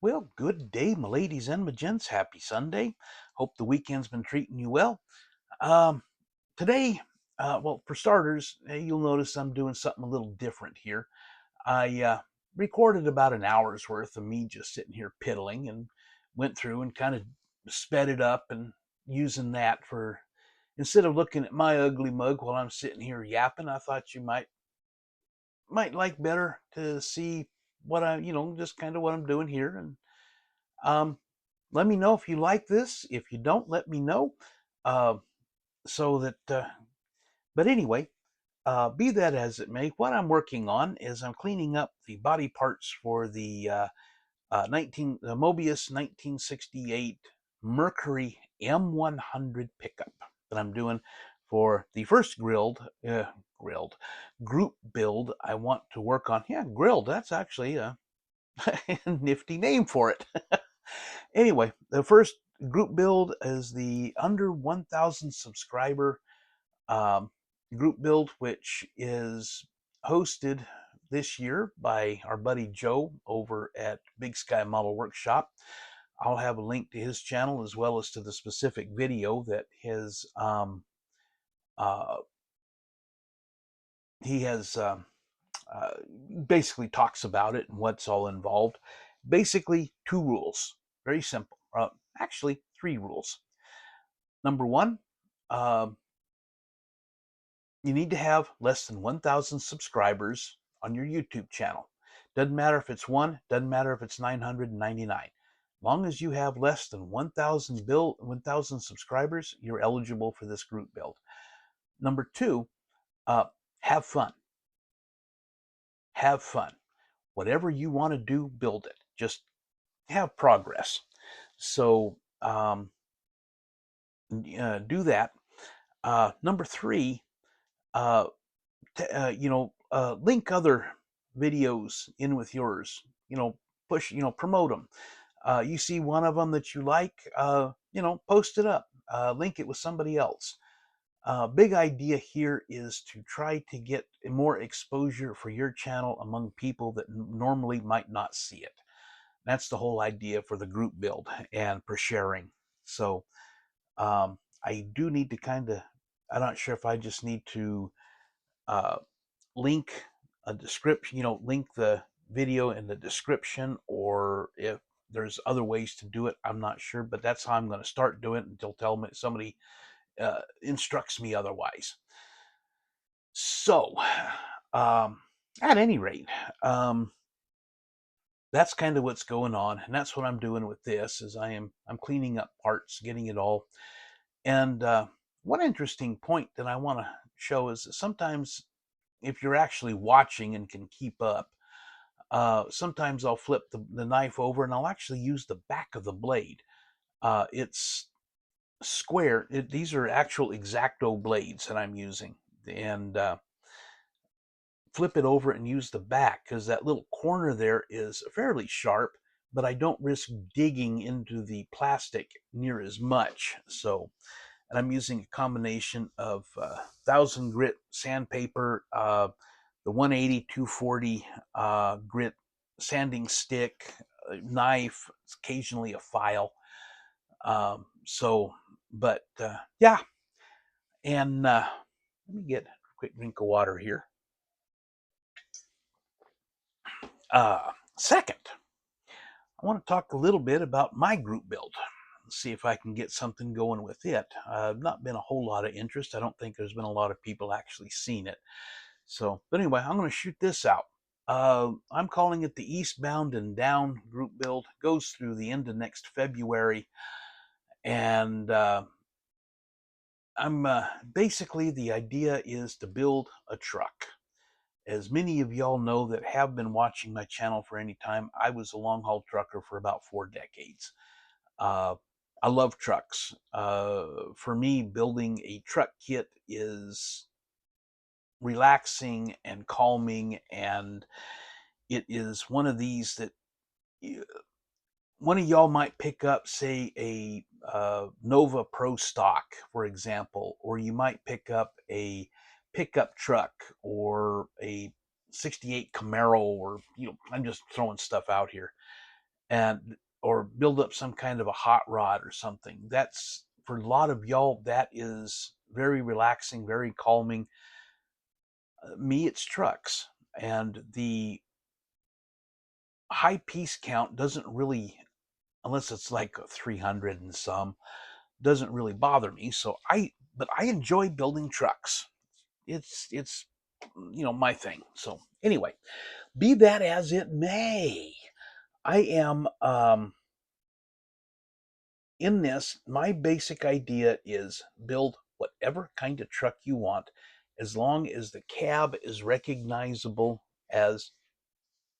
Well, good day, my ladies and my gents. Happy Sunday. Hope the weekend's been treating you well. Um, Today, well, for starters, you'll notice I'm doing something a little different here. I recorded about an hour's worth of me just sitting here piddling and went through and kind of sped it up and using that for instead of looking at my ugly mug while I'm sitting here yapping. I thought you might like better to see what just kind of what I'm doing here. And um, let me know if you like this. If you don't, let me know. Uh, so that, but anyway, be that as it may, what I'm working on is I'm cleaning up the body parts for the Mobius 1968 Mercury M100 pickup that I'm doing for the first grilled group build I want to work on. Yeah, grilled. That's actually a nifty name for it. Anyway, the first group build is the under 1,000 subscriber um, group build, which is hosted this year by our buddy Joe over at Big Sky Model Workshop. I'll have a link to his channel as well as to the specific video that uh, he has uh, basically talks about it and what's all involved. Basically, two rules. Very simple. Actually, three rules. Number one, uh, you need to have less than 1,000 subscribers on your YouTube channel. Doesn't matter if it's one, doesn't matter if it's 999. As long as you have less than 1,000 subscribers, you're eligible for this group build. Number two, uh, have fun. Have fun. Whatever you want to do, build it. Just have progress. So do that. Number three, uh, link other videos in with yours. Push, promote them. You see one of them that you like, post it up, link it with somebody else. Big idea here is to try to get more exposure for your channel among people that normally might not see it. That's the whole idea for the group build and for sharing. So I do need to I'm not sure if I just need to uh, link a description, link the video in the description, or if there's other ways to do it, I'm not sure, but that's how I'm going to start doing it until somebody instructs me otherwise. So, um, at any rate, that's kind of what's going on, and that's what I'm doing with this. Is I'm cleaning up parts, getting it all. And one interesting point that I want to show is that sometimes, if you're actually watching and can keep up, sometimes I'll flip the knife over and I'll actually use the back of the blade. It's square. These are actual X-Acto blades that I'm using, and flip it over and use the back because that little corner there is fairly sharp, but I don't risk digging into the plastic near as much. So, and I'm using a combination of 1,000 grit sandpaper, the 180 240 grit sanding stick, knife, occasionally a file. Yeah. And let me get a quick drink of water here. Second, I want to talk a little bit about my group build. See if I can get something going with it. Not been a whole lot of interest. I don't think there's been a lot of people actually seen it. So, but anyway, I'm going to shoot this out. I'm calling it the Eastbound and Down group build. It goes through the end of next February, and I'm basically the idea is to build a truck. As many of y'all know that have been watching my channel for any time, I was a long haul trucker for about 4 decades. Uh, I love trucks. For me, building a truck kit is relaxing and calming, and it is one of these that one of y'all might pick up, say, a Nova Pro stock, for example, or you might pick up a pickup truck or a 68 Camaro, or, I'm just throwing stuff out here, and or build up some kind of a hot rod or something. That's for a lot of y'all, that is very relaxing, very calming. Me, it's trucks. And the high piece count doesn't really, unless it's like 300 and some, doesn't really bother me. But I enjoy building trucks. It's my thing. So anyway, be that as it may, I am in this. My basic idea is build whatever kind of truck you want, as long as the cab is recognizable as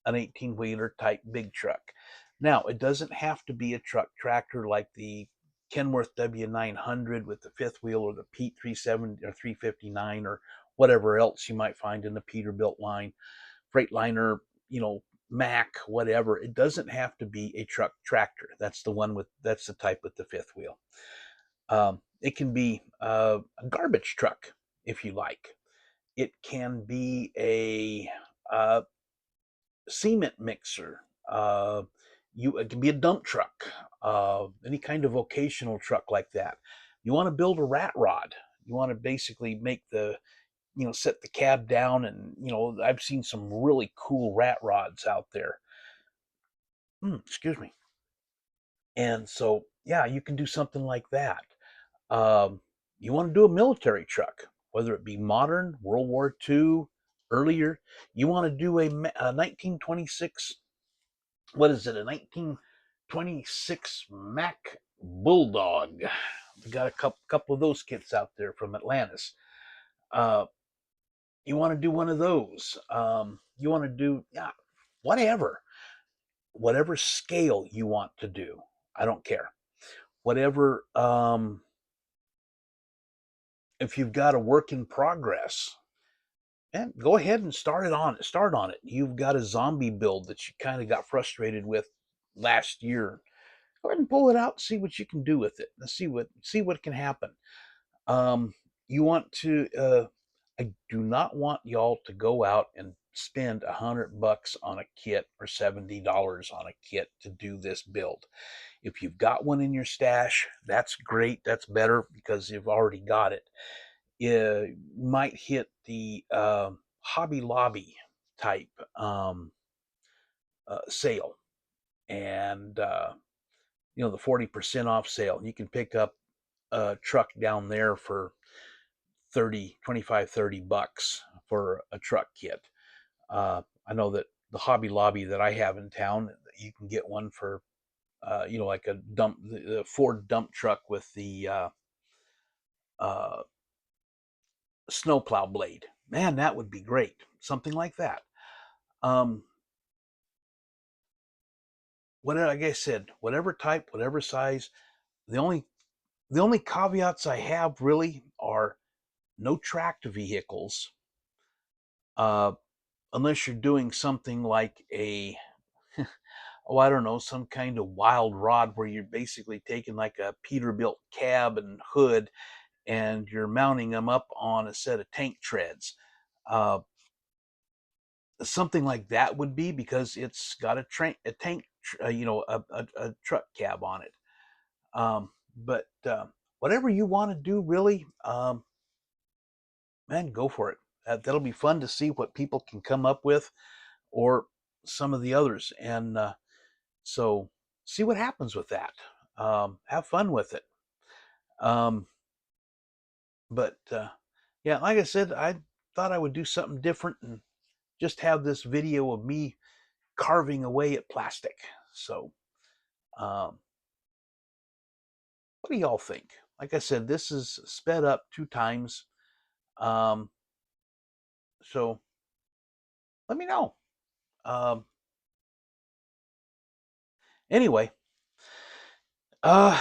an 18-wheeler type big truck. Now, it doesn't have to be a truck tractor like the Kenworth W900 with the fifth wheel, or the Pete 370 or 359, or whatever else you might find in the Peterbilt line, Freightliner, Mack, whatever. It doesn't have to be a truck tractor. That's the type with the fifth wheel. It can be a garbage truck if you like. It can be a cement mixer. It can be a dump truck, any kind of vocational truck like that. You want to build a rat rod. You want to basically make set the cab down, and I've seen some really cool rat rods out there. Excuse me. And so, yeah, you can do something like that. You want to do a military truck, whether it be modern, World War II, earlier. You want to do a 1926, what is it, a 1926 Mack Bulldog. We got a couple of those kits out there from Atlantis. Uh, you want to do one of those. You want to do, yeah, whatever scale you want to do. I don't care. Whatever, if you've got a work in progress, and go ahead and start on it. You've got a zombie build that you kind of got frustrated with last year. Go ahead and pull it out, see what you can do with it. Let's see what can happen. Um, you want to I do not want y'all to go out and spend $100 on a kit or $70 on a kit to do this build. If you've got one in your stash, that's great. That's better because you've already got it. You might hit the Hobby Lobby type sale, and the 40% off sale. You can pick up a truck down there for 30, 25, $30 for a truck kit. I know that the Hobby Lobby that I have in town, you can get one for like the Ford dump truck with the uh, snowplow blade. Man, that would be great. Something like that. Um, like I said, whatever type, whatever size. The only caveats I have really are no tracked vehicles, uh, unless you're doing something like I don't know, some kind of wild rod where you're basically taking like a Peterbilt cab and hood, and you're mounting them up on a set of tank treads. Uh, Something like that would be, because it's got a tank, a truck cab on it. But whatever you want to do, really, man, go for it. That'll be fun to see what people can come up with, or some of the others, and so see what happens with that. Have fun with it. Um, but yeah, like I said, I thought I would do something different and just have this video of me carving away at plastic. So, um, what do y'all think? like I said, this is sped up 2 times. Um, so let me know. Um, anyway, uh,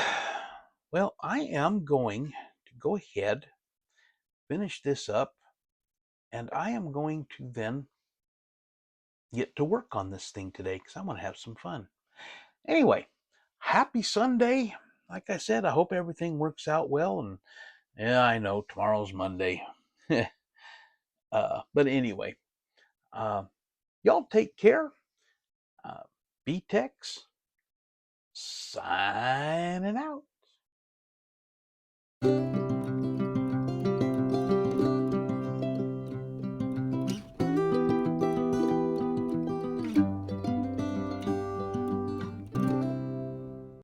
well, I am going to go ahead, finish this up, and I am going to then get to work on this thing today because I want to have some fun. Anyway, happy Sunday. Like I said, I hope everything works out well. And yeah, I know tomorrow's Monday. But anyway, uh, y'all take care. B-Tex signing out.